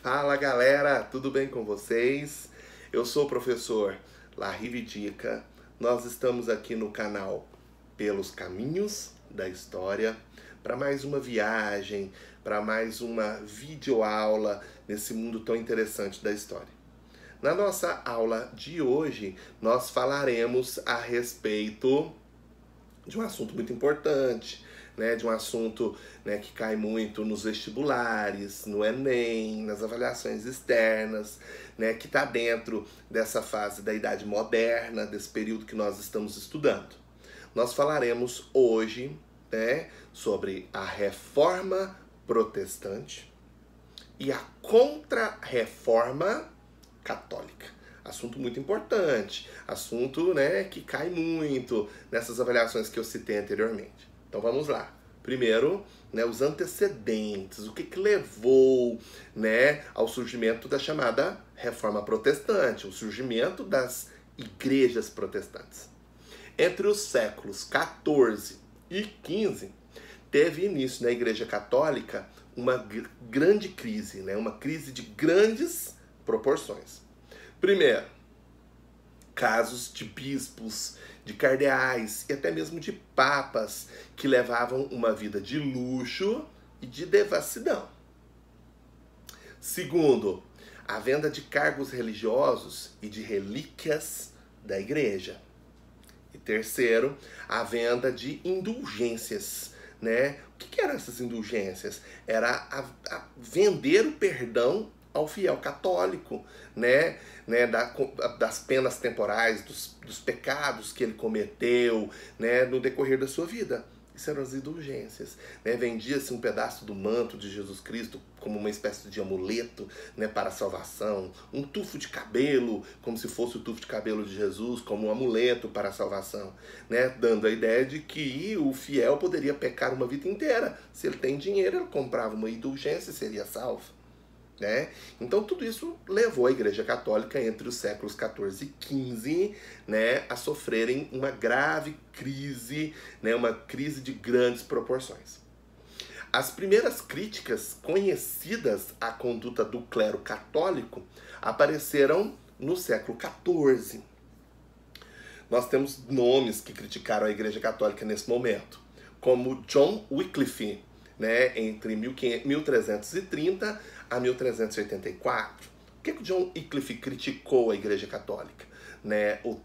Fala galera, tudo bem com vocês? Eu sou o professor Larry Vidica. Nós estamos aqui no canal Pelos Caminhos da História para mais uma viagem, para mais uma videoaula nesse mundo tão interessante da história. Na nossa aula de hoje, nós falaremos a respeito de um assunto muito importante, né, de um assunto, né, que cai muito nos vestibulares, no Enem, nas avaliações externas, né, que está dentro dessa fase da Idade Moderna, desse período que nós estamos estudando. Nós falaremos hoje, né, sobre a Reforma Protestante e a Contra-Reforma Católica. Assunto muito importante, assunto, né, que cai muito nessas avaliações que eu citei anteriormente. Então vamos lá. Primeiro, né, os antecedentes, o que levou, né, ao surgimento da chamada Reforma Protestante, o surgimento das igrejas protestantes. Entre os séculos XIV e XV, teve início na Igreja Católica uma grande crise, né, uma crise de grandes proporções. Primeiro, casos de bispos, de cardeais e até mesmo de papas que levavam uma vida de luxo e de devassidão. Segundo, a venda de cargos religiosos e de relíquias da igreja. E terceiro, a venda de indulgências, né? O que eram essas indulgências? Era vender o perdão ao fiel católico, né, das penas temporais, dos pecados que ele cometeu, né, no decorrer da sua vida. Isso eram as indulgências, né? Vendia-se um pedaço do manto de Jesus Cristo como uma espécie de amuleto, né, para a salvação, um tufo de cabelo, como se fosse o tufo de cabelo de Jesus, como um amuleto para a salvação, né, dando a ideia de que o fiel poderia pecar uma vida inteira. Se ele tem dinheiro, ele comprava uma indulgência e seria salvo. Né? Então tudo isso levou a Igreja Católica entre os séculos XIV e XV, né, a sofrerem uma grave crise, né, uma crise de grandes proporções. As primeiras críticas conhecidas à conduta do clero católico apareceram no século XIV. Nós temos nomes que criticaram a Igreja Católica nesse momento, como John Wycliffe, né, entre 1330 a 1384. O que John Wycliffe criticou a Igreja Católica? Né, o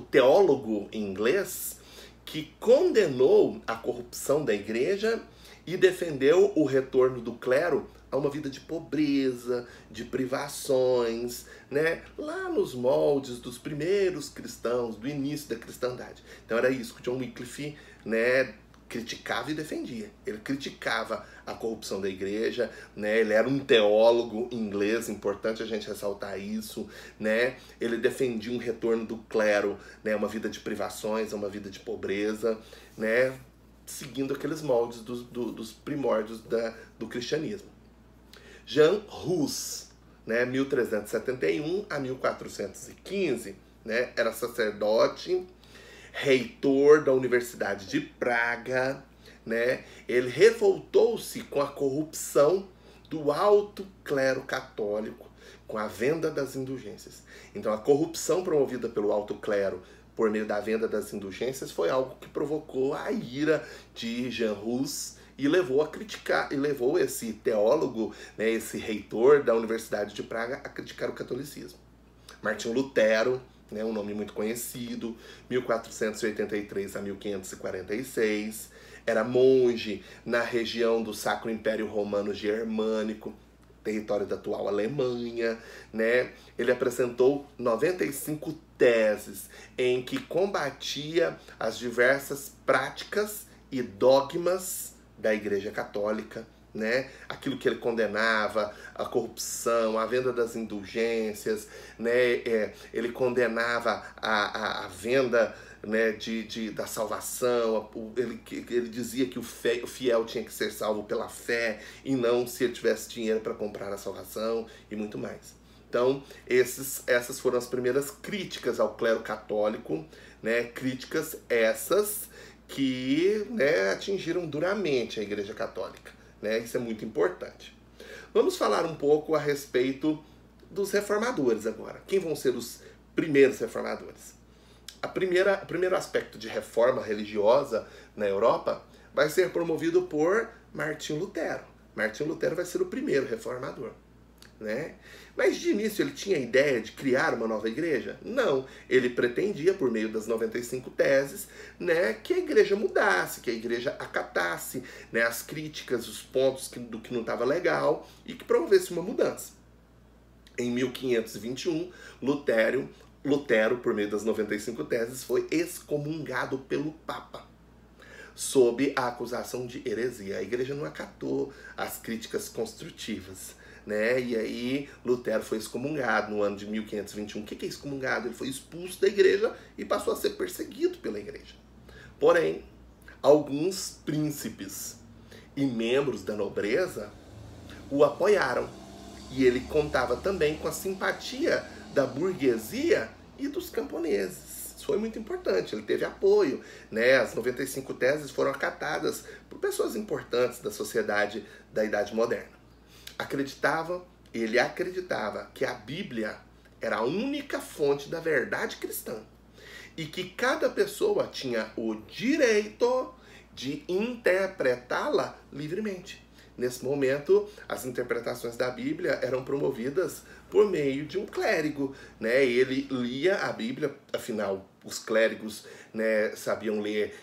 teólogo inglês que condenou a corrupção da Igreja e defendeu o retorno do clero a uma vida de pobreza, de privações, né, lá nos moldes dos primeiros cristãos, do início da cristandade. Então era isso que John Wycliffe, né, criticava e defendia. Ele criticava a corrupção da igreja, né? Ele era um teólogo inglês, importante a gente ressaltar isso, né? Ele defendia um retorno do clero, né? Uma vida de privações, uma vida de pobreza, né? Seguindo aqueles moldes dos primórdios do cristianismo. Jean Hus, né? 1371 a 1415, né? Era sacerdote, reitor da Universidade de Praga, né? Ele revoltou-se com a corrupção do alto clero católico, com a venda das indulgências. Então a corrupção promovida pelo alto clero por meio da venda das indulgências foi algo que provocou a ira de Jean Hus e levou a criticar, e levou esse teólogo, né, esse reitor da Universidade de Praga a criticar o catolicismo. Martinho Lutero, né, um nome muito conhecido, 1483 a 1546, era monge na região do Sacro Império Romano Germânico, território da atual Alemanha, né? Ele apresentou 95 teses em que combatia as diversas práticas e dogmas da Igreja Católica, né? Aquilo que ele condenava, a corrupção, a venda das indulgências, né? Ele condenava a venda, né, da salvação. Ele dizia que o fiel tinha que ser salvo pela fé e não se ele tivesse dinheiro para comprar a salvação e muito mais. Então, essas foram as primeiras críticas ao clero católico, né? Críticas essas que, né, atingiram duramente a Igreja Católica, né? Isso é muito importante. Vamos falar um pouco a respeito dos reformadores agora. Quem vão ser os primeiros reformadores? O primeiro aspecto de reforma religiosa na Europa vai ser promovido por Martinho Lutero. Martinho Lutero vai ser o primeiro reformador, né? Mas de início ele tinha a ideia de criar uma nova igreja? Não. Ele pretendia, por meio das 95 teses, né, que a igreja mudasse, que a igreja acatasse, né, as críticas, os pontos do que não estava legal e que promovesse uma mudança. Em 1521, Lutero, por meio das 95 teses, foi excomungado pelo Papa, sob a acusação de heresia. A igreja não acatou as críticas construtivas, né? E aí Lutero foi excomungado no ano de 1521. O que é excomungado? Ele foi expulso da igreja e passou a ser perseguido pela igreja. Porém, alguns príncipes e membros da nobreza o apoiaram. E ele contava também com a simpatia da burguesia e dos camponeses. Isso foi muito importante, ele teve apoio, né? As 95 teses foram acatadas por pessoas importantes da sociedade da Idade Moderna. Ele acreditava que a Bíblia era a única fonte da verdade cristã e que cada pessoa tinha o direito de interpretá-la livremente. Nesse momento, as interpretações da Bíblia eram promovidas por meio de um clérigo, né? Ele lia a Bíblia, afinal, os clérigos, né, sabiam ler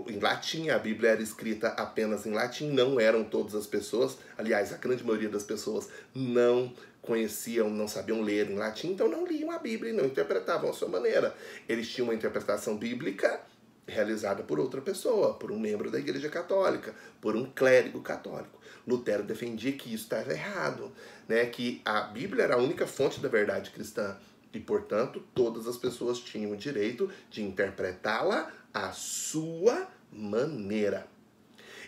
em latim, a Bíblia era escrita apenas em latim, não eram todas as pessoas, aliás, a grande maioria das pessoas não conheciam, não sabiam ler em latim, então não liam a Bíblia e não interpretavam a sua maneira. Eles tinham uma interpretação bíblica realizada por outra pessoa, por um membro da Igreja Católica, por um clérigo católico. Lutero defendia que isso estava errado, né? Que a Bíblia era a única fonte da verdade cristã e, portanto, todas as pessoas tinham o direito de interpretá-la à sua maneira.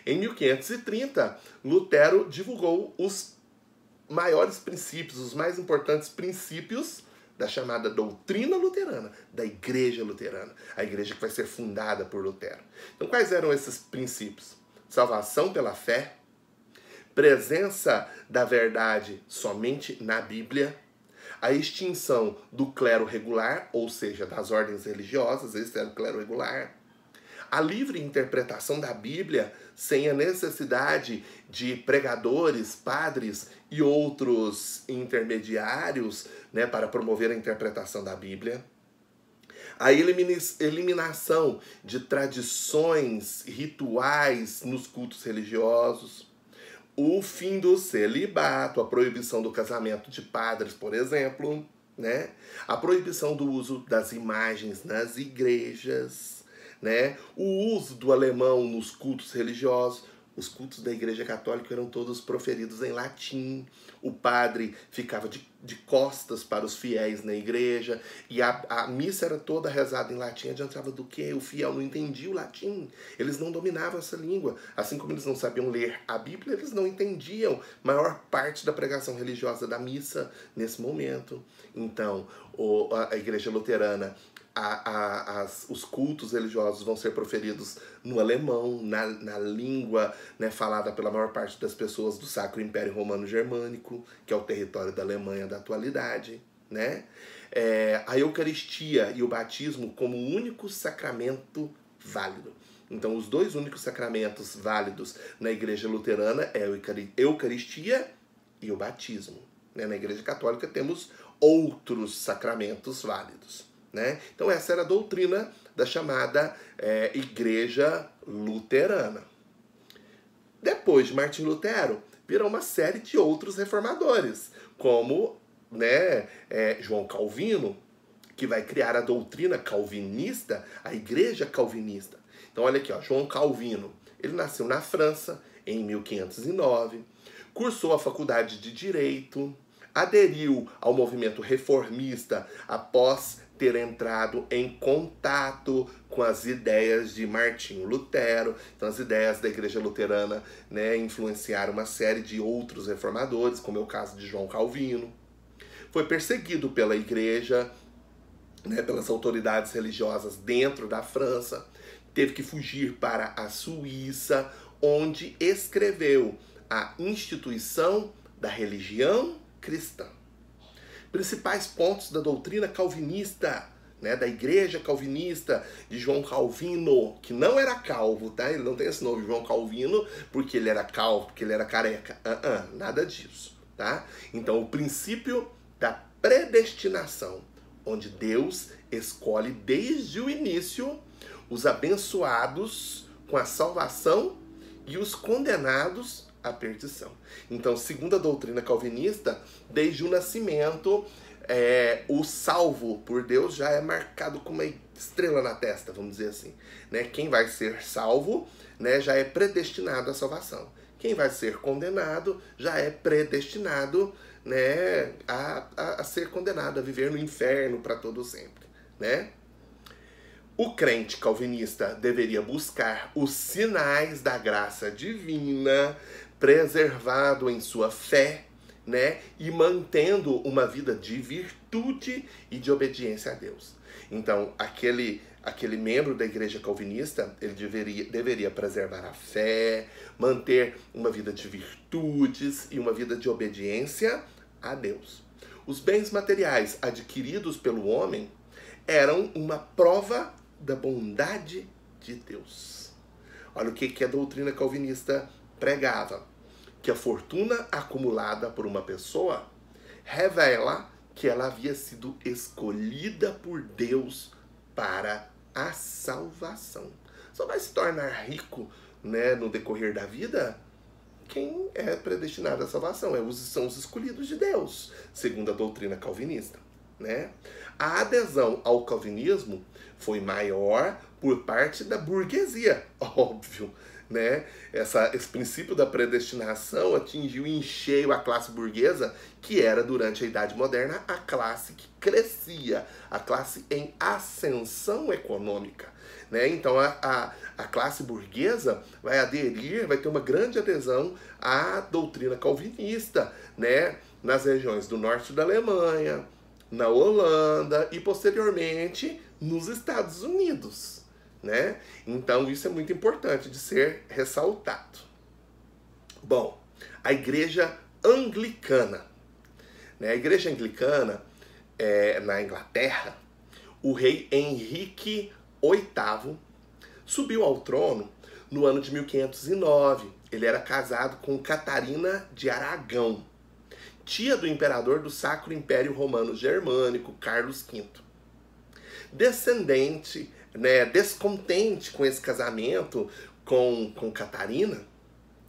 Em 1530, Lutero divulgou os maiores princípios, os mais importantes princípios da chamada doutrina luterana, da igreja luterana, a igreja que vai ser fundada por Lutero. Então, quais eram esses princípios? Salvação pela fé, presença da verdade somente na Bíblia, a extinção do clero regular, ou seja, das ordens religiosas, esse era o clero regular, a livre interpretação da Bíblia sem a necessidade de pregadores, padres e outros intermediários, né, para promover a interpretação da Bíblia. A eliminação de tradições rituais nos cultos religiosos. O fim do celibato, a proibição do casamento de padres, por exemplo, né? A proibição do uso das imagens nas igrejas, né? O uso do alemão nos cultos religiosos. Os cultos da Igreja Católica eram todos proferidos em latim. O padre ficava de costas para os fiéis na igreja. E a missa era toda rezada em latim. Adiantava do quê? O fiel não entendia o latim. Eles não dominavam essa língua. Assim como eles não sabiam ler a Bíblia, eles não entendiam a maior parte da pregação religiosa da missa nesse momento. Então, a Igreja Luterana, os cultos religiosos vão ser proferidos no alemão, na língua, né, falada pela maior parte das pessoas do Sacro Império Romano Germânico, que é o território da Alemanha da atualidade, né? A Eucaristia e o batismo como único sacramento válido. Então, os dois únicos sacramentos válidos na Igreja Luterana é a Eucaristia e o batismo, né? Na Igreja Católica temos outros sacramentos válidos, né? Então essa era a doutrina da chamada Igreja Luterana. Depois de Martinho Lutero, virão uma série de outros reformadores, como, né, João Calvino, que vai criar a doutrina calvinista, a Igreja Calvinista. Então olha aqui, ó, João Calvino, ele nasceu na França em 1509, cursou a faculdade de Direito, aderiu ao movimento reformista após ter entrado em contato com as ideias de Martinho Lutero. Então as ideias da Igreja Luterana, né, influenciaram uma série de outros reformadores, como é o caso de João Calvino. Foi perseguido pela Igreja, né, pelas autoridades religiosas dentro da França. Teve que fugir para a Suíça, onde escreveu a Instituição da religião cristã. Principais pontos da doutrina calvinista, né, da igreja calvinista de João Calvino, que não era calvo, tá? Ele não tem esse nome, João Calvino, porque ele era calvo, porque ele era careca. Nada disso, tá? Então, o princípio da predestinação, onde Deus escolhe desde o início os abençoados com a salvação e os condenados à perdição. Então, segundo a doutrina calvinista, desde o nascimento, o salvo por Deus já é marcado com uma estrela na testa, vamos dizer assim, né? Quem vai ser salvo, né, já é predestinado à salvação. Quem vai ser condenado já é predestinado, né, a ser condenado, a viver no inferno para todo sempre, né? O crente calvinista deveria buscar os sinais da graça divina, preservado em sua fé, né, e mantendo uma vida de virtude e de obediência a Deus. Então, aquele membro da igreja calvinista, ele deveria preservar a fé, manter uma vida de virtudes e uma vida de obediência a Deus. Os bens materiais adquiridos pelo homem eram uma prova da bondade de Deus. Olha o que a doutrina calvinista pregava. Que a fortuna acumulada por uma pessoa revela que ela havia sido escolhida por Deus para a salvação. Só vai se tornar rico, né, no decorrer da vida quem é predestinado à salvação. São os escolhidos de Deus, segundo a doutrina calvinista, né? A adesão ao calvinismo foi maior por parte da burguesia, óbvio, né? Esse princípio da predestinação atingiu em cheio a classe burguesa, que era, durante a Idade Moderna, a classe que crescia, a classe em ascensão econômica, né? Então, a classe burguesa vai ter uma grande adesão à doutrina calvinista, né? Nas regiões do norte da Alemanha, na Holanda e, posteriormente, nos Estados Unidos, né? Então isso é muito importante de ser ressaltado. Bom, a igreja anglicana, né? A igreja anglicana, na Inglaterra, o rei Henrique VIII subiu ao trono no ano de 1509. Ele era casado com Catarina de Aragão, tia do imperador do Sacro Império Romano Germânico, Carlos V. Descontente com esse casamento com Catarina,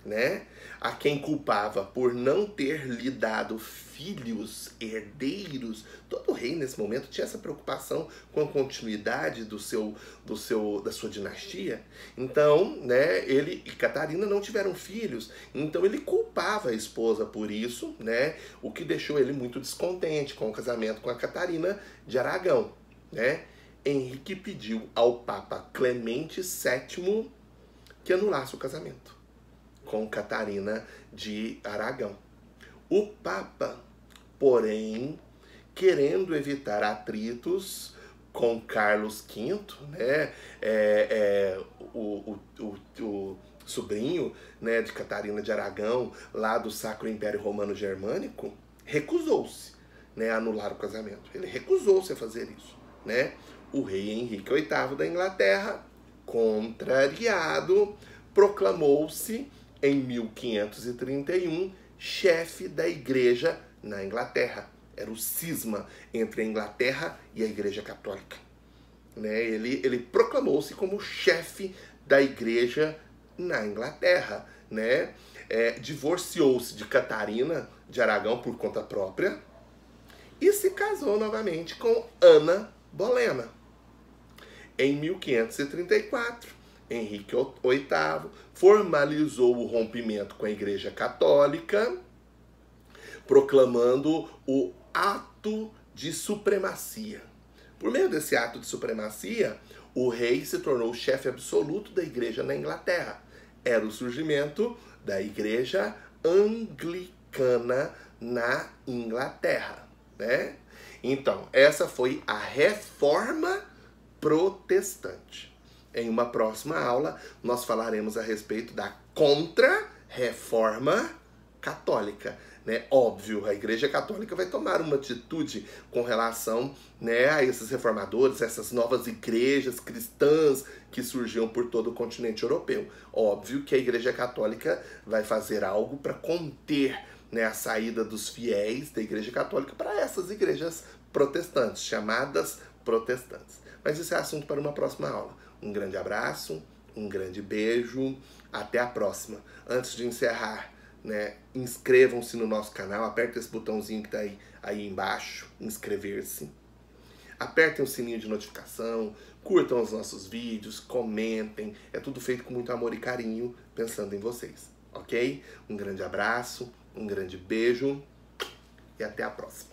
né, a quem culpava por não ter lhe dado filhos herdeiros. Todo rei nesse momento tinha essa preocupação com a continuidade da sua dinastia. Então, né, ele e Catarina não tiveram filhos, então ele culpava a esposa por isso, né, o que deixou ele muito descontente com o casamento com a Catarina de Aragão, né? Henrique pediu ao Papa Clemente VII que anulasse o casamento com Catarina de Aragão. O Papa, porém, querendo evitar atritos com Carlos V, né, o sobrinho, né, de Catarina de Aragão, lá do Sacro Império Romano Germânico, recusou-se, né, a anular o casamento. Ele recusou-se a fazer isso, né? O rei Henrique VIII da Inglaterra, contrariado, proclamou-se em 1531 chefe da igreja na Inglaterra. Era o cisma entre a Inglaterra e a Igreja Católica, né? Ele proclamou-se como chefe da igreja na Inglaterra, né? Divorciou-se de Catarina de Aragão por conta própria e se casou novamente com Ana Bolena. Em 1534, Henrique VIII formalizou o rompimento com a Igreja Católica, proclamando o ato de supremacia. Por meio desse ato de supremacia, o rei se tornou o chefe absoluto da igreja na Inglaterra. Era o surgimento da Igreja Anglicana na Inglaterra, né? Então, essa foi a Reforma Protestante. Em uma próxima aula, nós falaremos a respeito da Contra-Reforma Católica. né? Óbvio, a Igreja Católica vai tomar uma atitude com relação, né, a esses reformadores, essas novas igrejas cristãs que surgiam por todo o continente europeu. Óbvio que a Igreja Católica vai fazer algo para conter, né, a saída dos fiéis da Igreja Católica para essas igrejas protestantes, chamadas protestantes. Mas isso é assunto para uma próxima aula. Um grande abraço, um grande beijo, até a próxima. Antes de encerrar, né, inscrevam-se no nosso canal, apertem esse botãozinho que está aí embaixo, inscrever-se. Apertem o sininho de notificação, curtam os nossos vídeos, comentem. É tudo feito com muito amor e carinho, pensando em vocês, ok? Um grande abraço, um grande beijo e até a próxima.